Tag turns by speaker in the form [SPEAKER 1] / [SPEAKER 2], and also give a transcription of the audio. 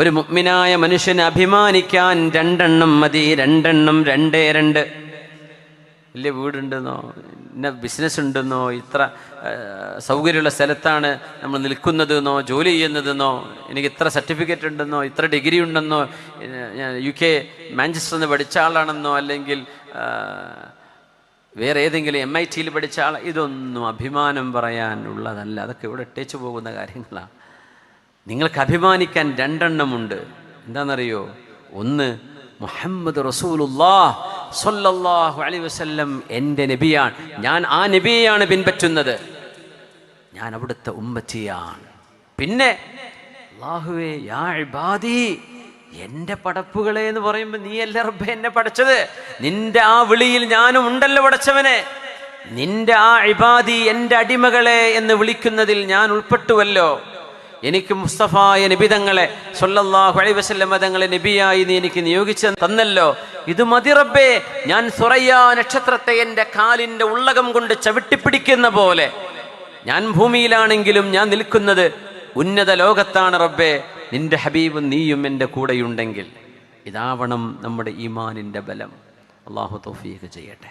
[SPEAKER 1] ഒരു മുഅ്മിനായ മനുഷ്യന് അഭിമാനിക്കാൻ രണ്ടെണ്ണം മതി. രണ്ടെണ്ണം, രണ്ടേ രണ്ട്. വലിയ വീടുണ്ടെന്നോ, ഇന്ന ബിസിനസ് ഉണ്ടെന്നോ, ഇത്ര സൗകര്യമുള്ള സ്ഥലത്താണ് നമ്മൾ നിൽക്കുന്നതെന്നോ, ജോലി ചെയ്യുന്നതെന്നോ, എനിക്ക് ഇത്ര സർട്ടിഫിക്കറ്റ് ഉണ്ടെന്നോ, ഇത്ര ഡിഗ്രി ഉണ്ടെന്നോ, ഞാൻ UK മാഞ്ചസ്റ്ററിൽ നിന്ന് പഠിച്ച ആളാണെന്നോ, അല്ലെങ്കിൽ വേറെ ഏതെങ്കിലും MIT പഠിച്ച ആൾ, ഇതൊന്നും അഭിമാനം പറയാനുള്ളതല്ല. അതൊക്കെ ഇവിടെ ഇട്ടേച്ചു പോകുന്ന കാര്യങ്ങളാണ്. നിങ്ങൾക്ക് അഭിമാനിക്കാൻ രണ്ടെണ്ണമുണ്ട്. എന്താണെന്നറിയോ? ഒന്ന്, മുഹമ്മദ് റസൂലുള്ളാഹ് സ്വല്ലല്ലാഹു അലൈഹി വസല്ലം എൻ്റെ നബിയാണ്. ഞാൻ ആ നബിയെയാണ് പിൻപറ്റുന്നത്. ഞാൻ അവിടുത്തെ ഉമ്മത്തിയാണ്. പിന്നെ അല്ലാഹുവേ, യാ ഇബാദി, എൻ്റെ പടപ്പുകളെ എന്ന് പറയുമ്പോൾ നീയല്ലേ റബ്ബേ എന്നെ പടച്ചത്? നിന്റെ ആ വിളിയിൽ ഞാനും ഉണ്ടല്ലോ പടച്ചവനെ. നിന്റെ ആ ഇബാദി, എൻ്റെ അടിമകളെ എന്ന് വിളിക്കുന്നതിൽ ഞാൻ ഉൾപ്പെട്ടുവല്ലോ. എനിക്ക് മുസ്തഫായ നബിതങ്ങളെ സ്വല്ലല്ലാഹു അലൈഹി വസല്ലം തങ്ങളെ നബിയായി നീ എനിക്ക് നിയോഗിച്ച് തന്നല്ലോ. ഇത് മതി റബ്ബേ. ഞാൻ സുറയ്യ നക്ഷത്രത്തെ എൻ്റെ കാലിൻ്റെ ഉള്ളകം കൊണ്ട് ചവിട്ടിപ്പിടിക്കുന്ന പോലെ ഞാൻ ഭൂമിയിലാണെങ്കിലും ഞാൻ നിൽക്കുന്നത് ഉന്നത ലോകത്താണ് റബ്ബേ. നിന്റെ ഹബീബും നീയും എൻ്റെ കൂടെയുണ്ടെങ്കിൽ. ഇതാവണം നമ്മുടെ ഈമാനിൻ്റെ ബലം. അല്ലാഹു തൗഫീഖ് ചെയ്യട്ടെ.